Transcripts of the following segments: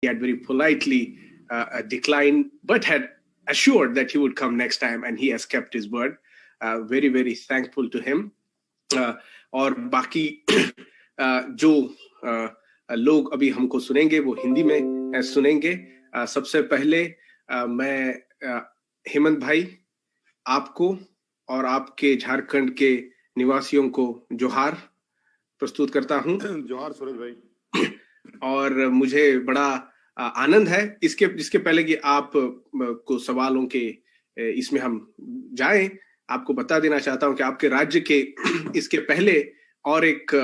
He had very politely declined, but had assured that he would come next time, and he has kept his word. Very, very thankful to him. और बाकी जो लोग अभी हमको सुनेंगे वो हिंदी में सुनेंगे. सबसे पहले मैं हेमंत भाई आपको और आपके झारखंड के निवासियों को जोहार प्रस्तुत करता हूं. जोहार सूरज भाई. और मुझे बड़ा आनंद है इसके पहले कि आप को सवालों के इसमें हम जाएं, आपको बता देना चाहता हूं कि आपके राज्य के इसके पहले और एक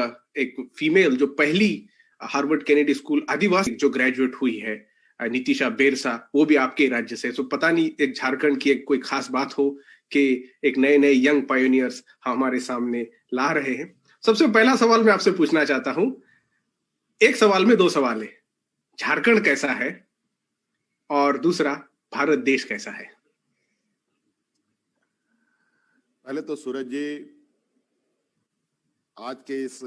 फीमेल जो पहली हार्वर्ड केनेडी स्कूल आदिवासी जो ग्रेजुएट हुई है, नितिशा बेरसा, वो भी आपके राज्य से. तो पता नहीं एक झारखंड की एक कोई खास बात हो कि एक नए नए यंग पायोनियर्स हमारे सामने ला रहे हैं. सबसे पहला सवाल मैं आपसे पूछना चाहता हूं. एक सवाल में दो सवाल है. झारखंड कैसा है और दूसरा भारत देश कैसा है? पहले तो सूरज जी, आज के इस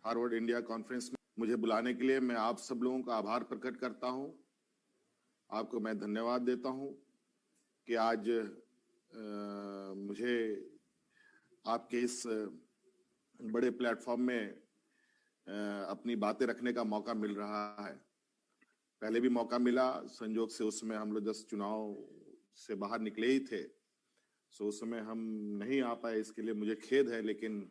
हार्वर्ड इंडिया कॉन्फ्रेंस में मुझे बुलाने के लिए मैं आप सब लोगों का आभार प्रकट करता हूं. आपको मैं धन्यवाद देता हूं कि आज मुझे आपके इस बड़े प्लेटफॉर्म में अपनी बातें रखने का मौका मिल रहा है. पहले भी मौका मिला, संजोग से उस समय हम लोग जस्ट चुनाव से बाहर निकले ही थे, सो उस समय हम नहीं आ पाए. इसके लिए मुझे खेद है, लेकिन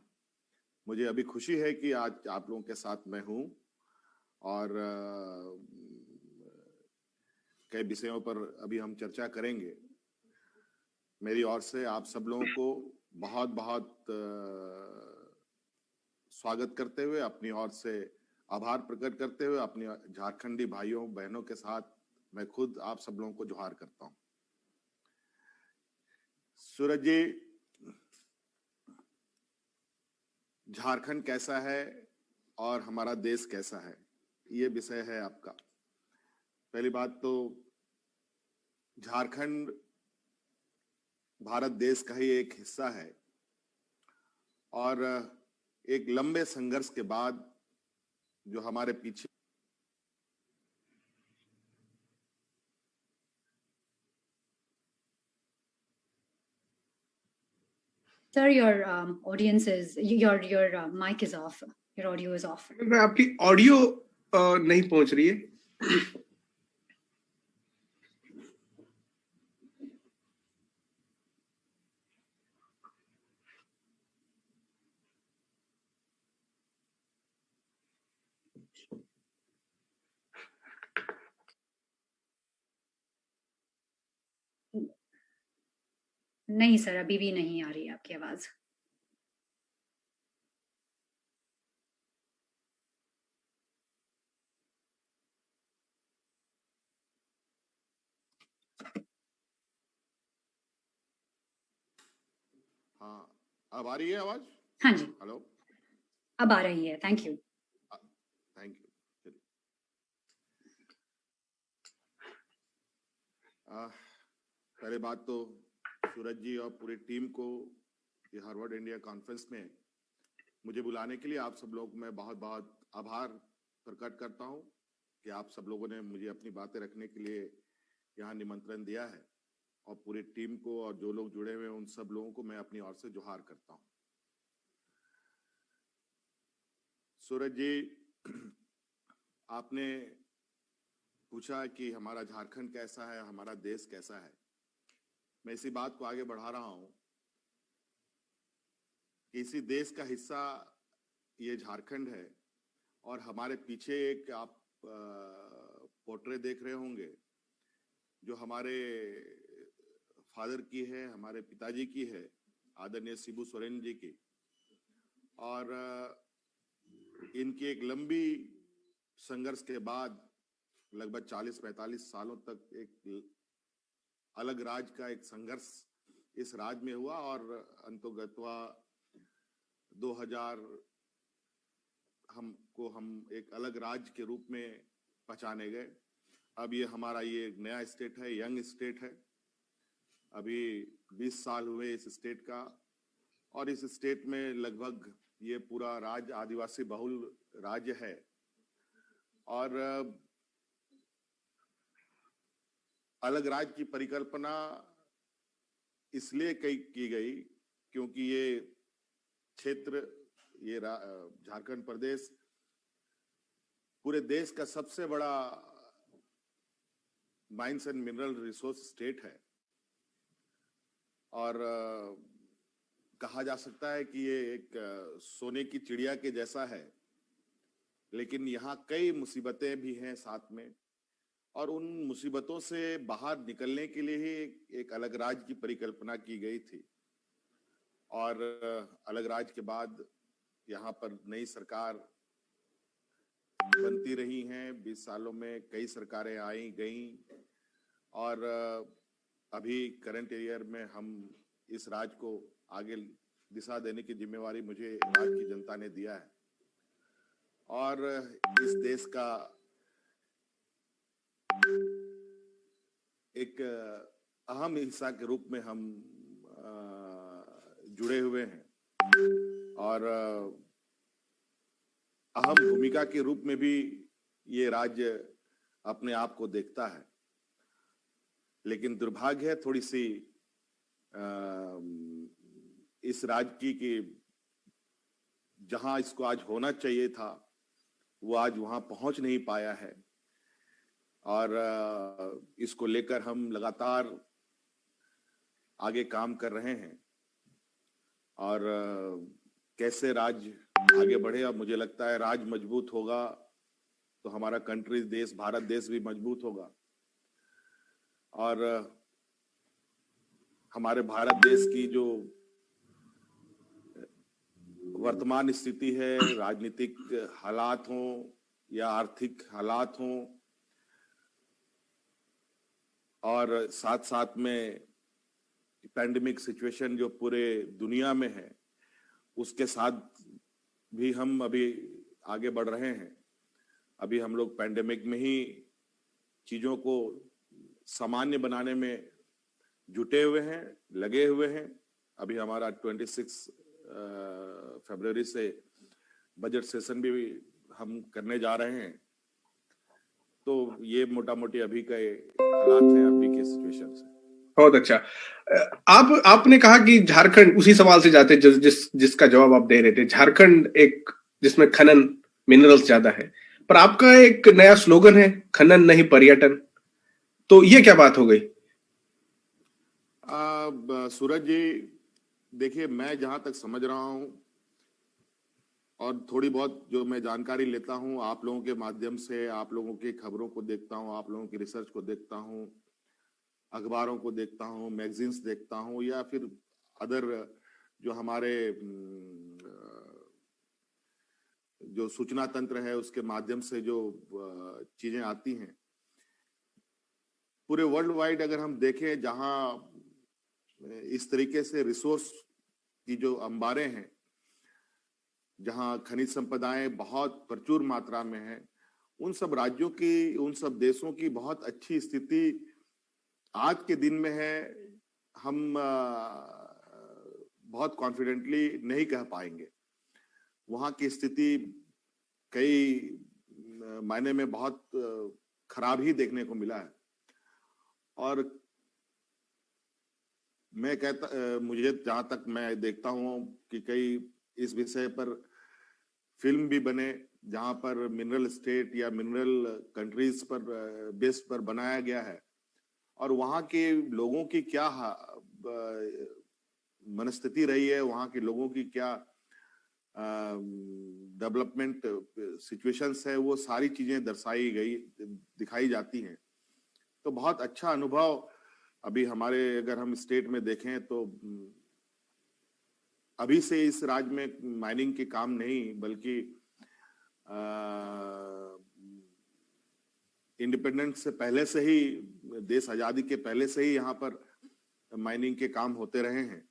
मुझे अभी खुशी है कि आज आप लोगों के साथ मैं हूं और कई विषयों पर अभी हम चर्चा करेंगे. मेरी ओर से आप सब लोगों को बहुत बहुत स्वागत करते हुए, अपनी ओर से आभार प्रकट करते हुए, अपने झारखंडी भाइयों बहनों के साथ मैं खुद आप सब लोगों को जोहार करता हूं. सूरज जी, झारखंड कैसा है और हमारा देश कैसा है, ये विषय है आपका. पहली बात तो झारखंड भारत देश का ही एक हिस्सा है और एक लंबे संघर्ष के बाद जो हमारे पीछे Sir, your audience is your mic is off. Your audio is off. आपकी ऑडियो नहीं पहुंच रही है. नहीं सर, अभी भी नहीं आ रही है आपकी आवाज. हाँ, अब आ रही है आवाज? हाँ जी, हेलो, अब आ रही है. Thank you. Thank you. पहले बात तो सूरज जी और पूरी टीम को ये हार्वर्ड इंडिया कॉन्फ्रेंस में मुझे बुलाने के लिए आप सब लोग मैं बहुत बहुत आभार प्रकट करता हूं कि आप सब लोगों ने मुझे अपनी बातें रखने के लिए यहाँ निमंत्रण दिया है. और पूरी टीम को और जो लोग जुड़े हुए हैं उन सब लोगों को मैं अपनी ओर से जोहार करता हूं. सूरज जी, आपने पूछा कि हमारा झारखंड कैसा है, हमारा देश कैसा है. मैं इसी बात को आगे बढ़ा रहा हूं कि इसी देश का हिस्सा ये झारखंड है और हमारे पीछे एक आप पोर्ट्रेट देख रहे होंगे जो हमारे फादर की है, हमारे पिताजी की है, आदरणीय शिबू सोरेन जी की. और इनकी एक लंबी संघर्ष के बाद लगभग 40-45 सालों तक एक अलग राज्य का एक संघर्ष इस राज्य में हुआ और अंतोगत्वा 2000 हम एक अलग राज्य के रूप में पहचाने गए. अब ये हमारा ये एक नया स्टेट है, यंग स्टेट है. अभी 20 साल हुए इस स्टेट का और इस स्टेट में लगभग ये पूरा राज्य आदिवासी बहुल राज्य है. और अलग राज्य की परिकल्पना इसलिए की गई क्योंकि ये क्षेत्र, ये झारखंड प्रदेश पूरे देश का सबसे बड़ा mines and mineral resource state है और कहा जा सकता है कि ये एक सोने की चिड़िया के जैसा है, लेकिन यहाँ कई मुसीबतें भी हैं साथ में, और उन मुसीबतों से बाहर निकलने के लिए ही एक अलग राज्य की परिकल्पना की गई थी। और अलग राज्य के बाद यहाँ पर नई सरकार बनती रही हैं। 20 सालों में कई सरकारें आई गईं और अभी करंट ईयर में हम इस राज्य को आगे दिशा देने की जिम्मेवारी मुझे राज्य की जनता ने दिया है और इस देश का एक अहम हिस्सा के रूप में हम जुड़े हुए हैं और अहम भूमिका के रूप में भी ये राज्य अपने आप को देखता है। लेकिन दुर्भाग्य है थोड़ी सी इस राज्य की कि जहां इसको आज होना चाहिए था वो आज वहां पहुंच नहीं पाया है और इसको लेकर हम लगातार आगे काम कर रहे हैं और कैसे राज्य आगे बढ़े। और मुझे लगता है राज्य मजबूत होगा तो हमारा कंट्री देश, भारत देश भी मजबूत होगा और हमारे भारत देश की जो वर्तमान स्थिति है, राजनीतिक हालात हों या आर्थिक हालात हों और साथ साथ में पैंडेमिक सिचुएशन जो पूरे दुनिया में है, उसके साथ भी हम अभी आगे बढ़ रहे हैं। अभी हम लोग पैंडेमिक में ही चीजों को सामान्य बनाने में जुटे हुए हैं, लगे हुए हैं। अभी हमारा 26 फरवरी से बजट सेशन भी हम करने जा रहे हैं। तो ये मोटा मोटी अभी के हालात हैं, अभी के सिचुएशन से। बहुत अच्छा। आपने कहा कि झारखंड, उसी सवाल से जाते जिसका जवाब आप दे रहे थे, झारखंड एक जिसमें खनन मिनरल्स ज्यादा है, पर आपका एक नया स्लोगन है, खनन नहीं पर्यटन। तो ये क्या बात हो गई? सूरज जी, देखिए, मैं जहां तक समझ रहा हूं और थोड़ी बहुत जो मैं जानकारी लेता हूं आप लोगों के माध्यम से, आप लोगों की खबरों को देखता हूं, आप लोगों की रिसर्च को देखता हूं, अखबारों को देखता हूं, मैगजीन्स देखता हूं या फिर अदर जो हमारे जो सूचना तंत्र है उसके माध्यम से जो चीजें आती हैं, पूरे वर्ल्ड वाइड अगर हम देखें, जहां इस तरीके से रिसोर्स की जो अंबारें हैं, जहां खनिज संपदाएं बहुत प्रचुर मात्रा में है, उन सब राज्यों की, उन सब देशों की बहुत अच्छी स्थिति आज के दिन में है। हम बहुत कॉन्फिडेंटली नहीं कह पाएंगे। वहां की स्थिति कई मायने में बहुत खराब ही देखने को मिला है और मैं कहता, मुझे जहां तक मैं देखता हूं कि कई इस विषय पर फिल्म भी बने, जहां पर मिनरल स्टेट या मिनरल कंट्रीज पर बेस पर बनाया गया है और वहां के लोगों की क्या मनस्थिति रही है, वहां के लोगों की क्या डेवलपमेंट सिचुएशंस है, वो सारी चीजें दर्शाई गई, दिखाई जाती हैं। तो बहुत अच्छा अनुभव अभी हमारे, अगर हम स्टेट में देखें तो अभी से इस राज्य में माइनिंग के काम नहीं, बल्कि इंडिपेंडेंस से पहले से ही, देश आजादी के पहले से ही यहाँ पर माइनिंग के काम होते रहे हैं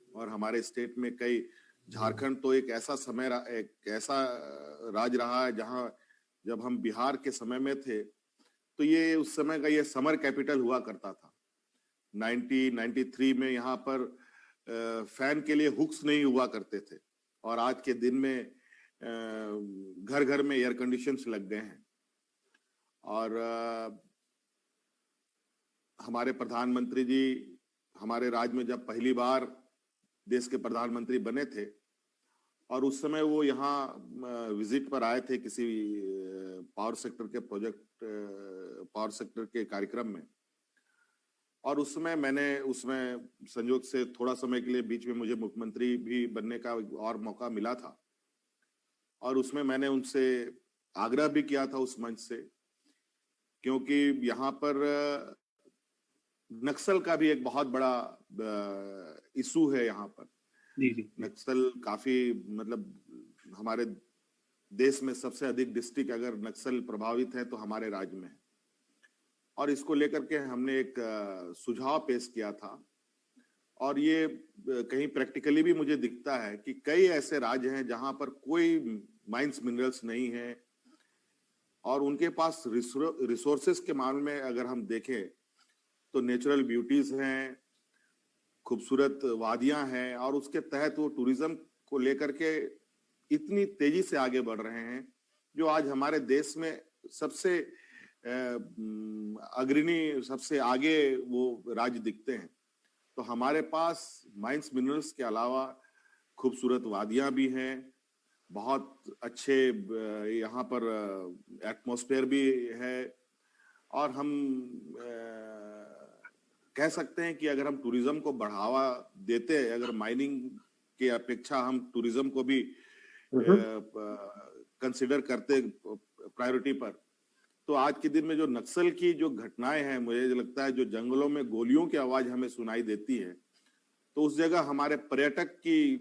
और हमारे स्टेट में कई, झारखंड तो एक ऐसा समय, एक ऐसा राज्य रहा है जहां जब हम बिहार के समय में थे तो ये उस समय का ये समर कैपिटल हुआ करता था। 1993 में यहाँ पर फैन के लिए हुक्स नहीं हुआ करते थे और आज के दिन में घर घर में एयर कंडीशंस लग गए हैं और हमारे प्रधानमंत्री जी हमारे राज्य में जब पहली बार देश के प्रधानमंत्री बने थे और उस समय वो यहाँ विजिट पर आए थे किसी पावर सेक्टर के पावर सेक्टर के कार्यक्रम में, और उसमें मैंने उसमें संयोग से थोड़ा समय के लिए बीच में मुझे मुख्यमंत्री भी बनने का और मौका मिला था, और उसमें मैंने उनसे आग्रह भी किया था उस मंच से, क्योंकि यहाँ पर नक्सल का भी एक बहुत बड़ा इशू है यहाँ पर। जी। नक्सल काफी मतलब हमारे देश में सबसे अधिक डिस्ट्रिक्ट अगर नक्सल प्रभावित है तो हमारे राज्य में है, और इसको लेकर के हमने एक सुझाव पेश किया था, और ये कहीं प्रैक्टिकली भी मुझे दिखता है कि कई ऐसे राज्य हैं जहां पर कोई माइंस मिनरल्स नहीं है, और उनके पास रिसोर्सेस के मामले में अगर हम देखें तो नेचुरल ब्यूटीज हैं, खूबसूरत वादियां हैं, और उसके तहत वो टूरिज्म को लेकर के इतनी तेजी से आगे बढ़ रहे हैं जो आज हमारे देश में सबसे अग्रणी, सबसे आगे वो राज्य दिखते हैं। तो हमारे पास माइंस मिनरल्स के अलावा खूबसूरत वादियां भी हैं, बहुत अच्छे यहाँ पर एटमॉस्फेयर भी है, और हम कह सकते हैं कि अगर हम टूरिज्म को बढ़ावा देते, अगर माइनिंग के अपेक्षा हम टूरिज्म को भी कंसिडर करते प्रायोरिटी पर, तो आज के दिन में जो नक्सल की जो घटनाएं हैं, मुझे लगता है जो जंगलों में गोलियों की आवाज हमें सुनाई देती है, तो उस जगह हमारे पर्यटक की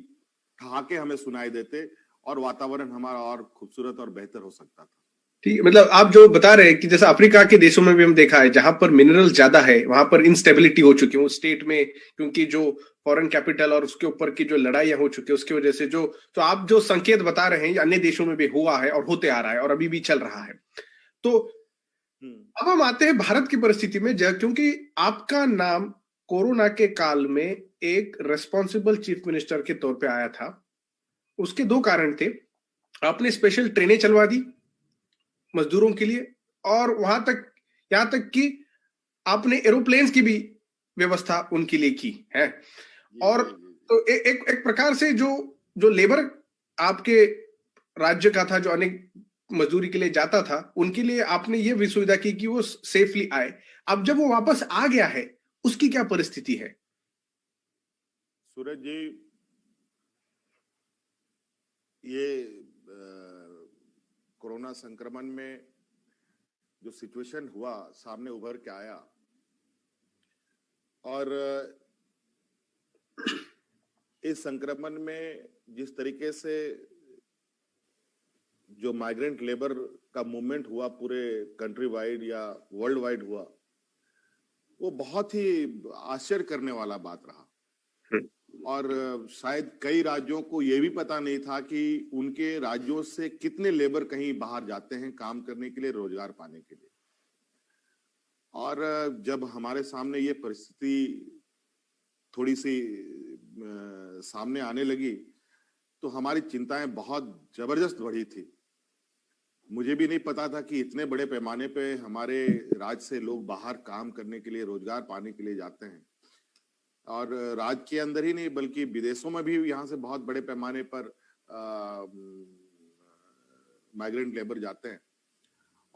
ठहाके हमें सुनाई देते और वातावरण हमारा और खूबसूरत और बेहतर हो सकता था। ठीक, मतलब आप जो बता रहे हैं कि जैसे अफ्रीका के देशों में भी हम देखा है जहां पर मिनरल ज्यादा है वहां पर इंस्टेबिलिटी हो चुकी है उस स्टेट में, क्योंकि जो फॉरेन कैपिटल और उसके ऊपर की जो लड़ाइयां हो चुकी है उसकी वजह से जो, तो आप जो संकेत बता रहे हैं अन्य देशों में भी हुआ है और होते आ रहा है और अभी भी चल रहा है। तो अब हम आते हैं भारत की परिस्थिति में, क्योंकि आपका नाम कोरोना के काल में एक रेस्पॉन्सिबल चीफ मिनिस्टर के तौर पे आया था। उसके दो कारण थे, आपने स्पेशल ट्रेनें चलवा दी मजदूरों के लिए, और वहां तक, यहां तक कि आपने एरोप्लेन्स की भी व्यवस्था उनके लिए की है। और तो एक प्रकार से जो लेबर आपके राज्य का था, जो अनेक मजदूरी के लिए जाता था, उनके लिए आपने ये भी सुविधा की कि वो सेफली आए। अब जब वो वापस आ गया है, उसकी क्या परिस्थिति है? सूरज जी, ये कोरोना संक्रमण में जो सिचुएशन हुआ, सामने उभर के आया, और इस संक्रमण में जिस तरीके से जो माइग्रेंट लेबर का मूवमेंट हुआ पूरे कंट्री वाइड या वर्ल्ड वाइड हुआ, वो बहुत ही आश्चर्य करने वाला बात रहा। और शायद कई राज्यों को ये भी पता नहीं था कि उनके राज्यों से कितने लेबर कहीं बाहर जाते हैं काम करने के लिए, रोजगार पाने के लिए। और जब हमारे सामने ये परिस्थिति थोड़ी सी सामने आने लगी तो हमारी चिंताएं बहुत जबरदस्त बढ़ी थी। मुझे भी नहीं पता था कि इतने बड़े पैमाने पे हमारे राज्य से लोग बाहर काम करने के लिए, रोजगार पाने के लिए जाते हैं, और राज्य के अंदर ही नहीं बल्कि विदेशों में भी यहाँ से बहुत बड़े पैमाने पर माइग्रेंट लेबर जाते हैं।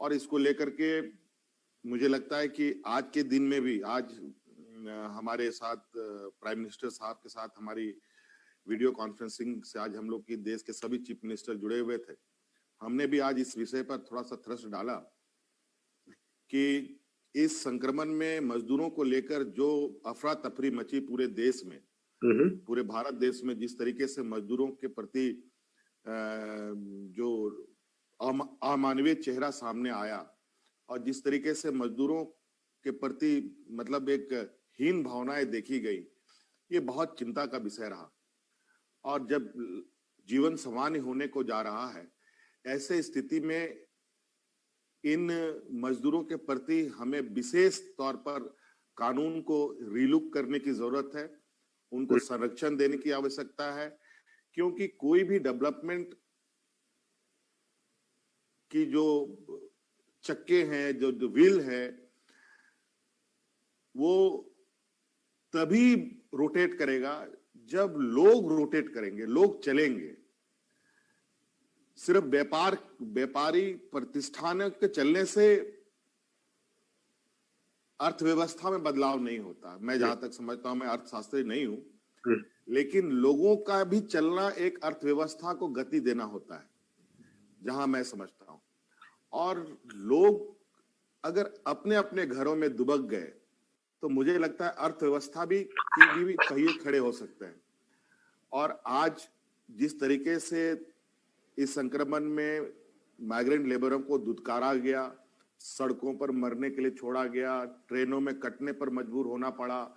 और इसको लेकर के मुझे लगता है कि आज के दिन में भी, आज हमारे साथ प्राइम मिनिस्टर साहब के साथ हमारी वीडियो कॉन्फ्रेंसिंग से आज हम लोग की देश के सभी चीफ मिनिस्टर जुड़े हुए थे। हमने भी आज इस विषय पर थोड़ा सा थ्रस्ट डाला कि इस संक्रमण में मजदूरों को लेकर जो अफरा तफरी मची पूरे देश में, पूरे भारत देश में, जिस तरीके से मजदूरों के प्रति जो अमानवीय चेहरा सामने आया, और जिस तरीके से मजदूरों के प्रति मतलब एक हीन भावनाएं देखी गई, ये बहुत चिंता का विषय रहा। और जब जीवन सामान्य होने को जा रहा है, ऐसे स्थिति में इन मजदूरों के प्रति हमें विशेष तौर पर कानून को रीलुक करने की जरूरत है, उनको संरक्षण देने की आवश्यकता है, क्योंकि कोई भी डेवलपमेंट की जो चक्के हैं, जो व्हील है, वो तभी रोटेट करेगा जब लोग रोटेट करेंगे, लोग चलेंगे। सिर्फ व्यापारी प्रतिष्ठान के चलने से अर्थव्यवस्था में बदलाव नहीं होता। मैं जहां तक समझता हूं, मैं अर्थशास्त्री नहीं हूं, लेकिन लोगों का भी चलना एक अर्थव्यवस्था को गति देना होता है, जहां मैं समझता हूं। और लोग अगर अपने अपने घरों में दुबक गए तो मुझे लगता है अर्थव्यवस्था भी पहिए खड़े हो सकते हैं। और आज जिस तरीके से इस संक्रमण में माइग्रेंट लेबरों को दुत्कारा गया, सड़कों पर मरने के लिए छोड़ा गया, ट्रेनों में कटने पर मजबूर होना पड़ा,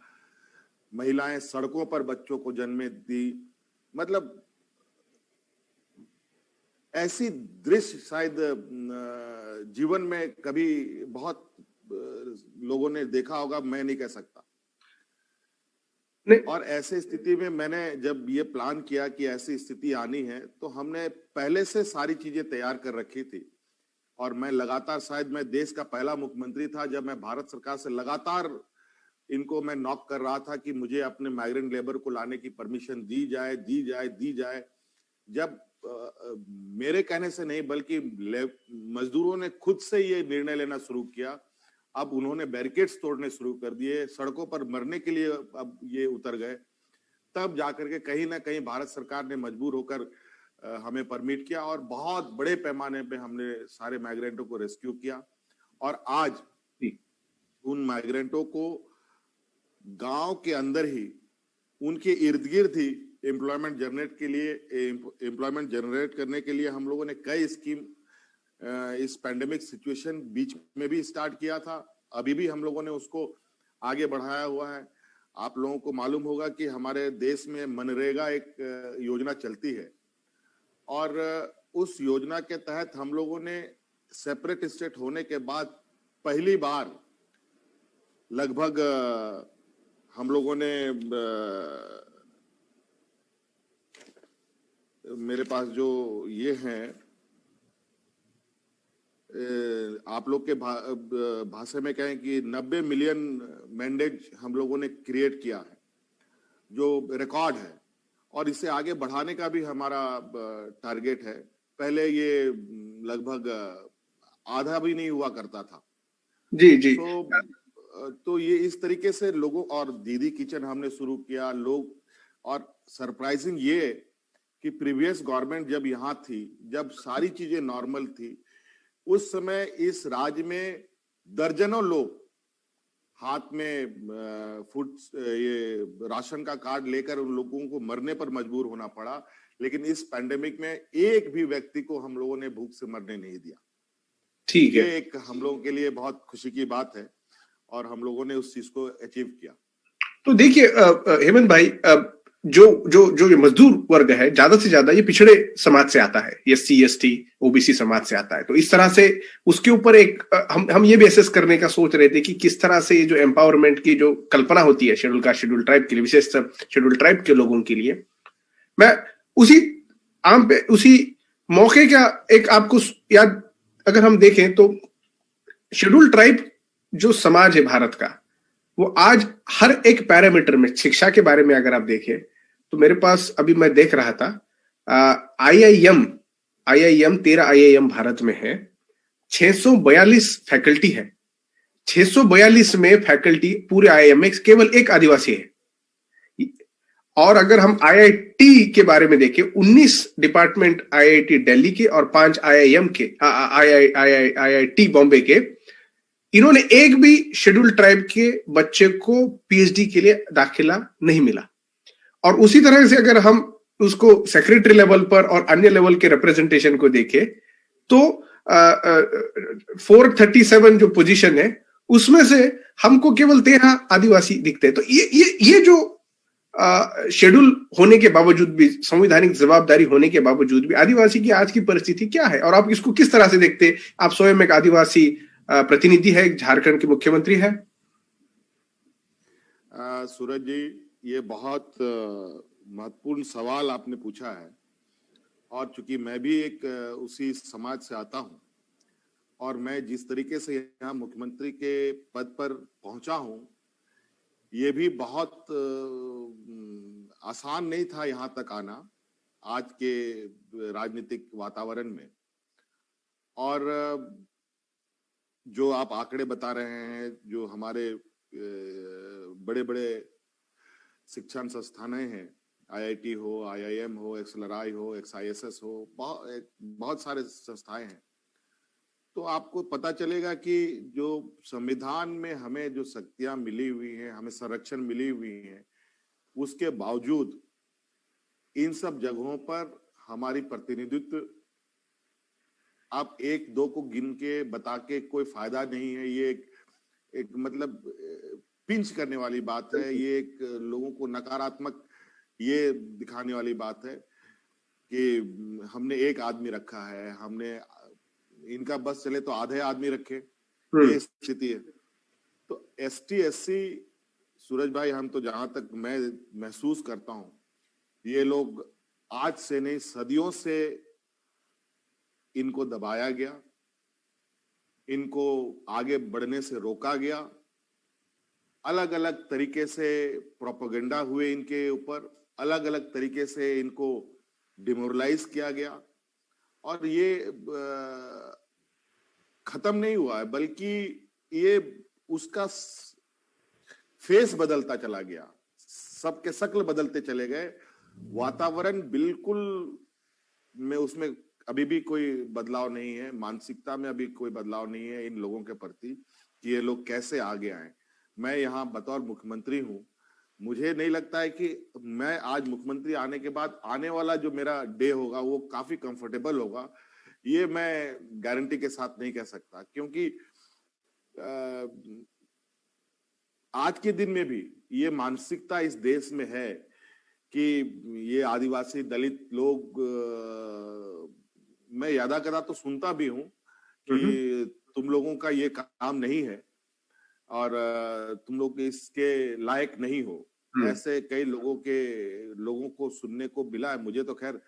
महिलाएं सड़कों पर बच्चों को जन्म दी, मतलब ऐसी दृश्य शायद जीवन में कभी बहुत लोगों ने देखा होगा, मैं नहीं कह सकता। नहीं। और ऐसे स्थिति में मैंने जब ये प्लान किया कि ऐसी स्थिति आनी है, तो हमने पहले से सारी चीजें तैयार कर रखी थी। और मैं लगातार, शायद मैं देश का पहला मुख्यमंत्री था जब मैं भारत सरकार से लगातार इनको मैं नॉक कर रहा था कि मुझे अपने माइग्रेंट लेबर को लाने की परमिशन दी जाए। जब मेरे कहने से नहीं बल्कि मजदूरों ने खुद से ये निर्णय लेना शुरू किया, अब उन्होंने बैरिकेड्स तोड़ने शुरू कर दिए, सड़कों पर मरने के लिए अब ये उतर गए, तब जाकर के कहीं ना कहीं भारत सरकार ने मजबूर होकर हमें परमिट किया और बहुत बड़े पैमाने पे हमने सारे माइग्रेंटों को रेस्क्यू किया। और आज उन माइग्रेंटों को गांव के अंदर ही, उनके इर्द गिर्द ही एम्प्लॉयमेंट जनरेट करने के लिए हम लोगों ने कई स्कीम इस पैंडेमिक सिचुएशन बीच में भी स्टार्ट किया था। अभी भी हम लोगों ने उसको आगे बढ़ाया हुआ है। आप लोगों को मालूम होगा कि हमारे देश में मनरेगा एक योजना चलती है, और उस योजना के तहत हम लोगों ने सेपरेट स्टेट होने के बाद पहली बार लगभग हम लोगों ने, मेरे पास जो ये हैं, आप लोग के भाषा में कहें कि 90 मिलियन मैंडेज हम लोगों ने क्रिएट किया है, जो रिकॉर्ड है, और इसे आगे बढ़ाने का भी हमारा टारगेट है। पहले ये लगभग आधा भी नहीं हुआ करता था। जी। तो ये इस तरीके से लोगों, और दीदी किचन हमने शुरू किया लोग। और सरप्राइजिंग ये कि प्रीवियस गवर्नमेंट जब यहाँ थी, जब सारी चीजें नॉर्मल थी, उस समय इस राज्य में दर्जनों लोग हाथ में फूड, ये राशन का कार्ड लेकर उन लोगों को मरने पर मजबूर होना पड़ा। लेकिन इस पैंडेमिक में एक भी व्यक्ति को हम लोगों ने भूख से मरने नहीं दिया। ठीक है, ये एक हम लोगों के लिए बहुत खुशी की बात है और हम लोगों ने उस चीज को अचीव किया। तो देखिए हेमंत भाई, जो ये मजदूर वर्ग है, ज्यादा से ज्यादा ये पिछड़े समाज से आता है, SC ST OBC समाज से आता है। तो इस तरह से उसके ऊपर एक हम ये भी असेस करने का सोच रहे थे कि किस तरह से ये जो एम्पावरमेंट की जो कल्पना होती है शेड्यूल कास्ट शेड्यूल ट्राइब के लिए, विशेष शेड्यूल ट्राइब के लोगों के लिए, मैं उसी मौके का एक आपको याद, अगर हम देखें तो शेड्यूल ट्राइब जो समाज है भारत का, वो आज हर एक पैरामीटर में, शिक्षा के बारे में अगर आप देखें तो मेरे पास अभी मैं देख रहा था IIM 13 IIM भारत में है, 642 फैकल्टी है। 642 में फैकल्टी पूरे IIM में केवल एक आदिवासी है। और अगर हम IIT के बारे में देखें, 19 डिपार्टमेंट IIT दिल्ली के और 5 IIM के, IIT बॉम्बे के, इन्होंने एक भी शेड्यूल ट्राइब के बच्चे को PhD के लिए दाखिला नहीं मिला। और उसी तरह से अगर हम उसको सेक्रेटरी लेवल पर और अन्य लेवल के रिप्रेजेंटेशन को देखें तो 437 जो पोजीशन है उसमें से हमको केवल 13 आदिवासी दिखते हैं। तो ये जो शेड्यूल होने के बावजूद भी, संवैधानिक जवाबदारी होने के बावजूद भी, आदिवासी की आज की परिस्थिति क्या है और आप इसको किस तरह से देखते हैं? आप स्वयं एक आदिवासी प्रतिनिधि है, झारखंड के मुख्यमंत्री है। सूरज जी, ये बहुत महत्वपूर्ण सवाल आपने पूछा है। और चूंकि मैं भी एक उसी समाज से आता हूं और मैं जिस तरीके से यहाँ मुख्यमंत्री के पद पर पहुंचा हूं, ये भी बहुत आसान नहीं था यहाँ तक आना आज के राजनीतिक वातावरण में। और जो आप आंकड़े बता रहे हैं, जो हमारे बड़े बड़े शिक्षण संस्थान हैं, आईआईटी हो, आईआईएम हो, एक्सलराई हो, एक्सआईएसएस हो, बहुत सारे संस्थाएं हैं, तो आपको पता चलेगा कि जो संविधान में हमें जो शक्तियां मिली हुई हैं, हमें संरक्षण मिली हुई हैं, उसके बावजूद इन सब जगहों पर हमारी प्रतिनिधित्व आप एक दो को गिन के बता के कोई फायदा नहीं है। ये एक मतलब पिंच करने वाली बात है। ये एक लोगों को नकारात्मक ये दिखाने वाली बात है कि हमने एक आदमी रखा है, हमने इनका बस चले तो आधे आदमी रखे, ये स्थिति है। तो एसटी एससी, सूरज भाई, हम तो जहां तक मैं महसूस करता हूं, ये लोग आज से नहीं सदियों से इनको दबाया गया, इनको आगे बढ़ने से रोका गया, अलग अलग तरीके से प्रोपेगेंडा हुए इनके ऊपर, अलग अलग तरीके से इनको डिमोरलाइज किया गया। और ये खत्म नहीं हुआ है, बल्कि ये उसका फेस बदलता चला गया, सबके शक्ल बदलते चले गए। वातावरण बिल्कुल में उसमें अभी भी कोई बदलाव नहीं है, मानसिकता में अभी कोई बदलाव नहीं है इन लोगों के प्रति कि ये लोग कैसे आगे आए। मैं यहाँ बतौर मुख्यमंत्री हूँ, मुझे नहीं लगता है कि मैं आज मुख्यमंत्री आने के बाद आने वाला जो मेरा डे होगा वो काफी कंफर्टेबल होगा, ये मैं गारंटी के साथ नहीं कह सकता। क्योंकि आज के दिन में भी ये मानसिकता इस देश में है कि ये आदिवासी दलित लोग, मैं यादा कदा तो सुनता भी हूं कि तुम लोगों का ये काम नहीं है और तुम लोग इसके लायक नहीं हो, ऐसे कई लोगों को सुनने को मिला है। मुझे तो खैर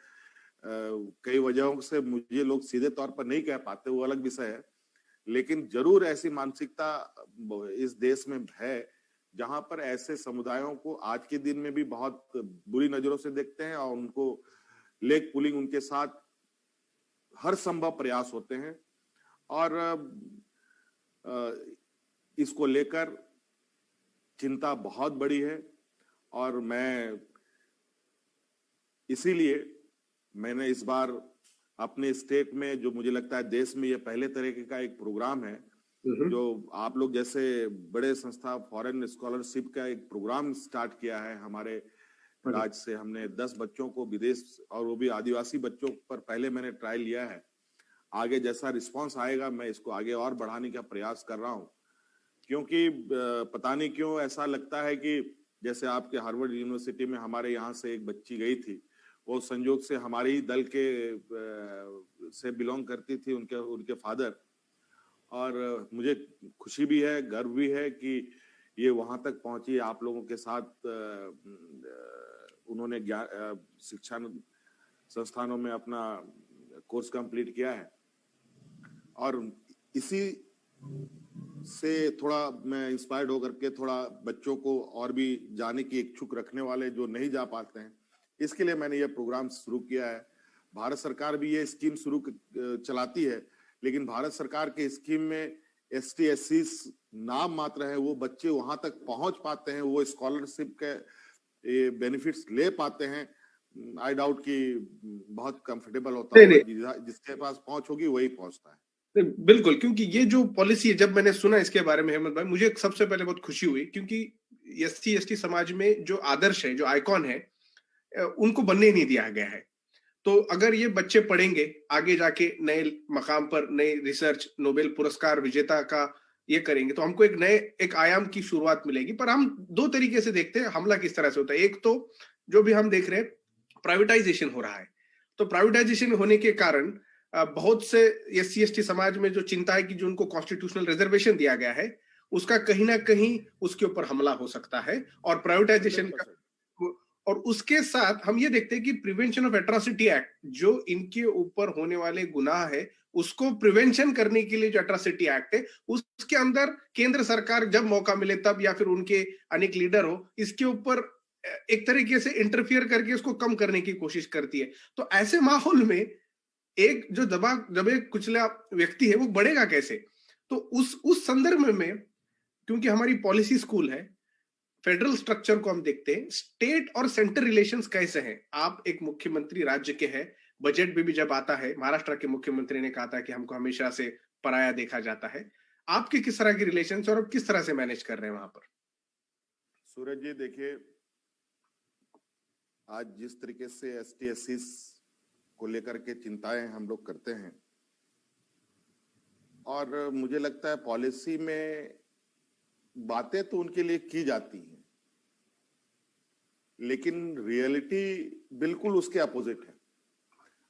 कई वजहों से मुझे लोग सीधे तौर पर नहीं कह पाते, वो अलग विषय है, लेकिन जरूर ऐसी मानसिकता इस देश में है जहां पर ऐसे समुदायों को आज के दिन में भी बहुत बुरी नजरों से देखते हैं और उनको लेग पुलिंग, उनके साथ हर संभव प्रयास होते हैं। और इसको लेकर चिंता बहुत बड़ी है। और मैं इसीलिए मैंने इस बार अपने स्टेट में, जो मुझे लगता है देश में ये पहले तरीके का एक प्रोग्राम है, जो आप लोग जैसे बड़े संस्था फॉरेन स्कॉलरशिप का एक प्रोग्राम स्टार्ट किया है हमारे राज्य से। हमने 10 बच्चों को विदेश, और वो भी आदिवासी बच्चों पर पहले मैंने ट्रायल लिया है। आगे जैसा रिस्पांस आएगा मैं इसको आगे और बढ़ाने का प्रयास कर रहा हूं, क्योंकि पता नहीं क्यों ऐसा लगता है कि जैसे आपके हार्वर्ड यूनिवर्सिटी में हमारे यहाँ से एक बच्ची गई थी, वो संयोग से हमारे ही दल के से बिलोंग करती थी, उनके फादर। और मुझे खुशी भी है, गर्व भी है कि ये वहां तक पहुंची, आप लोगों के साथ उन्होंने शिक्षा संस्थानों में अपना कोर्स कंप्लीट किया है। और इसी से थोड़ा मैं इंस्पायर्ड होकर के थोड़ा बच्चों को और भी जाने की इच्छुक रखने वाले जो नहीं जा पाते हैं, इसके लिए मैंने ये प्रोग्राम शुरू किया है। भारत सरकार भी ये स्कीम चलाती है, लेकिन भारत सरकार के स्कीम में एसटी एससी नाम मात्र है। वो बच्चे वहां तक पहुंच पाते हैं, वो स्कॉलरशिप के बेनिफिट्स ले पाते हैं। आई डाउट कि बहुत कंफर्टेबल होता होगा, जिसके पास पहुंच होगी वही पहुंचता है। बिल्कुल, क्योंकि ये जो पॉलिसी है, जब मैंने सुना इसके बारे में हेमंत भाई, मुझे सबसे पहले बहुत खुशी हुई, क्योंकि एससी एसटी समाज में जो आदर्श है, जो आइकॉन है, उनको बनने नहीं दिया गया है। तो अगर ये बच्चे पढ़ेंगे आगे जाके नए मकाम पर, नए रिसर्च नोबेल पुरस्कार विजेता का ये करेंगे, तो हमको एक आयाम की शुरुआत मिलेगी। पर हम दो तरीके से देखते हैं हमला किस तरह से होता है। एक तो जो भी हम देख रहे हैं, प्राइवेटाइजेशन हो रहा है। तो प्राइवेटाइजेशन होने के कारण बहुत से एससी एसटी समाज में जो चिंता है कि जो उनको कॉन्स्टिट्यूशनल रिजर्वेशन दिया गया है, उसका कहीं ना कहीं उसके ऊपर हमला हो सकता है। और प्राइवेटाइजेशन का, और उसके साथ हम ये देखते हैं कि प्रिवेंशन ऑफ एट्रोसिटी एक्ट, जो इनके ऊपर होने वाले गुनाह है उसको प्रिवेंशन करने के लिए जो एट्रोसिटी एक्ट है उसके अंदर केंद्र सरकार जब मौका मिले तब या फिर उनके अनेक लीडर हो इसके ऊपर एक तरीके से इंटरफियर करके उसको कम करने की कोशिश करती है। तो ऐसे माहौल में एक जो दबे कुचला व्यक्ति है वो बढ़ेगा कैसे? तो उस संदर्भ में क्योंकि हमारी पॉलिसी स्कूल है, फेडरल स्ट्रक्चर को हम देखते हैं, स्टेट और सेंटर रिलेशंस कैसे हैं? आप एक मुख्यमंत्री राज्य के हैं, बजट में भी जब आता है, महाराष्ट्र के मुख्यमंत्री ने कहा था कि हमको हमेशा से पराया देखा जाता है। आपके किस तरह के रिलेशंस और आप किस तरह से मैनेज कर रहे हैं वहां पर? सूरज जी देखिए, आज जिस तरीके से ST/SC को लेकर के चिंताएं हम लोग करते हैं, और मुझे लगता है पॉलिसी में बातें तो उनके लिए की जाती हैं, लेकिन रियलिटी बिल्कुल उसके अपोजिट है।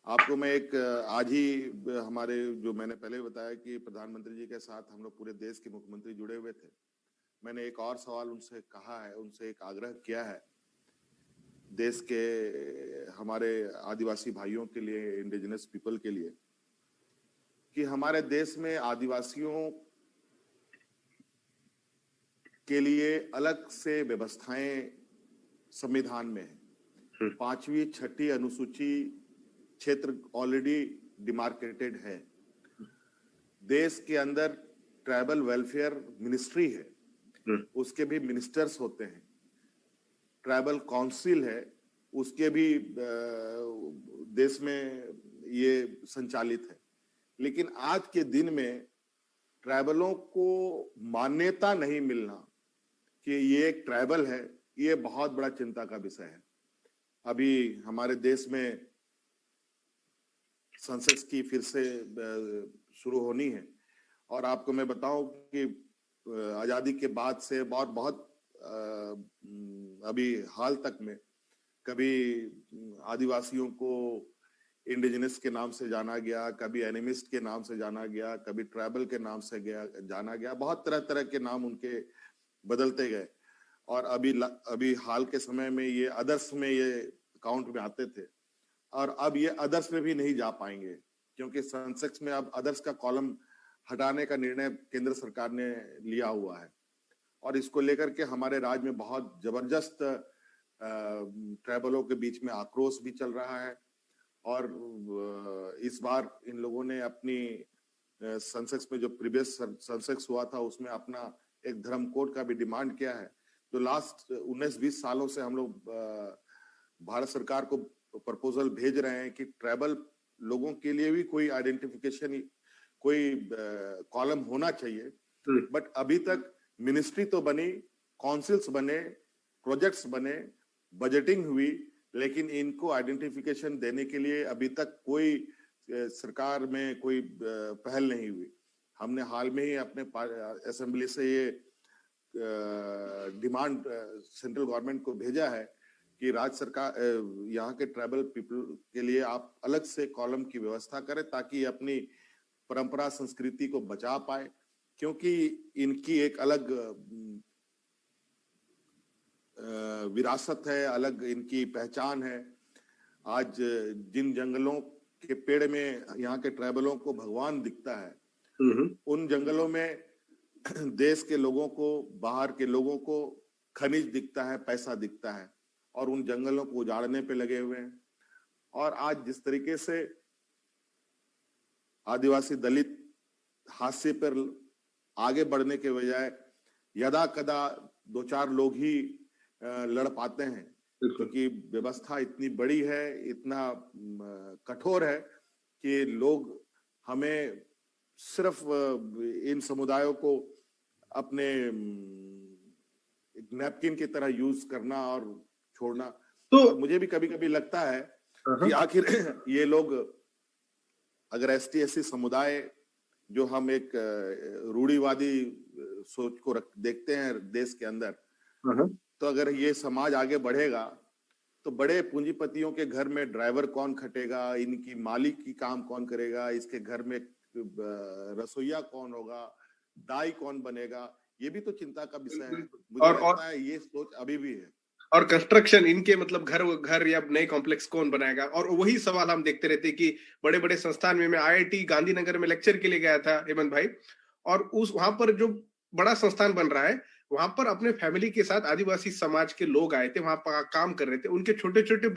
आपको मैं एक आज ही हमारे जो मैंने पहले बताया कि प्रधानमंत्री जी के साथ हम लोग पूरे देश के मुख्यमंत्री जुड़े हुए थे, मैंने एक और सवाल उनसे कहा है, उनसे एक आग्रह किया है देश के हमारे आदिवासी भाइयों के लिए, इंडिजिनस पीपल के लिए, कि हमारे देश में आदिवासियों के लिए अलग से व्यवस्थाएं संविधान में है। 5वीं 6ठी अनुसूची क्षेत्र ऑलरेडी डिमार्केटेड है। देश के अंदर ट्राइबल वेलफेयर मिनिस्ट्री है, उसके भी मिनिस्टर्स होते हैं। ट्राइबल काउंसिल है, उसके भी देश में ये संचालित है। लेकिन आज के दिन में ट्राइबलों को मान्यता नहीं मिलना कि ये एक ट्राइबल है, ये बहुत बड़ा चिंता का विषय है। अभी हमारे देश में संसद की फिर से शुरू होनी है, और आपको मैं बताऊं कि आजादी के बाद से बहुत अभी हाल तक में कभी आदिवासियों को इंडिजिनस के नाम से जाना गया, कभी एनिमिस्ट के नाम से जाना गया, कभी ट्राइबल के नाम से जाना गया, बहुत तरह तरह के नाम उनके बदलते गए। और अभी हाल के समय में ये अदर्स में ये काउंट में आते थे, और अब ये अदर्स में भी नहीं जा पाएंगे, क्योंकि सेंसेक्स में अब अदर्स का कॉलम हटाने का निर्णय केंद्र सरकार ने लिया हुआ है। और इसको लेकर के हमारे राज्य में बहुत जबरदस्त ट्राइबलों के बीच में आक्रोश भी चल रहा है। और इस बार इन लोगों ने अपनी सेंसेक्स में जो प्रीवियस सेंसेक्स हुआ था उसमें अपना एक धर्म कोड का भी डिमांड किया है। तो लास्ट 19-20 सालों से हम लोग भारत सरकार को प्रपोजल भेज रहे हैं कि ट्राइबल लोगों के लिए भी कोई आइडेंटिफिकेशन, कोई कॉलम होना चाहिए। बट अभी तक मिनिस्ट्री तो बनी, काउंसिल्स बने, प्रोजेक्ट्स बने, बजटिंग हुई, लेकिन इनको आइडेंटिफिकेशन देने के लिए अभी तक कोई सरकार में कोई पहल नहीं हुई। हमने हाल में ही अपने असेंबली से ये डिमांड सेंट्रल गवर्नमेंट को भेजा है कि राज्य सरकार यहाँ के ट्राइबल पीपल के लिए आप अलग से कॉलम की व्यवस्था करें, ताकि अपनी परंपरा संस्कृति को बचा पाए, क्योंकि इनकी एक अलग विरासत है, अलग इनकी पहचान है। आज जिन जंगलों के पेड़ में यहाँ के ट्राइबलों को भगवान दिखता है, उन जंगलों में देश के लोगों को, बाहर के लोगों को खनिज दिखता है, पैसा दिखता है, और उन जंगलों को उजाड़ने पे लगे हुए हैं। और आज जिस तरीके से आदिवासी दलित हाशिए पर आगे बढ़ने के बजाय यदा कदा 2-4 लोग ही लड़ पाते हैं, क्योंकि व्यवस्था इतनी बड़ी है, इतना कठोर है कि लोग हमें सिर्फ इन समुदायों को अपने नैपकिन की तरह यूज करना और छोड़ना। तो मुझे भी कभी कभी लगता है कि आखिर ये लोग, अगर ST/SC समुदाय जो हम एक रूढ़िवादी सोच को देखते हैं देश के अंदर, तो अगर ये समाज आगे बढ़ेगा तो बड़े पूंजीपतियों के घर में ड्राइवर कौन खटेगा, इनकी मालिक की काम कौन करेगा, इसके घर में रसोईया कौन होगा, दाई कौन बनेगा, ये भी तो चिंता का विषय है। मुझे लगता है ये सोच अभी भी है। और कंस्ट्रक्शन इनके मतलब घर घर या नए कॉम्प्लेक्स कौन बनाएगा। और वही सवाल हम देखते रहते कि बड़े बड़े संस्थान में, मैं IIT गांधीनगर में लेक्चर के लिए गया था हेमंत भाई, और उस वहां पर जो बड़ा संस्थान बन रहा है, वहां पर अपने फैमिली के साथ आदिवासी समाज के लोग आए थे, वहां पर काम कर रहे थे, उनके छोटे छोटे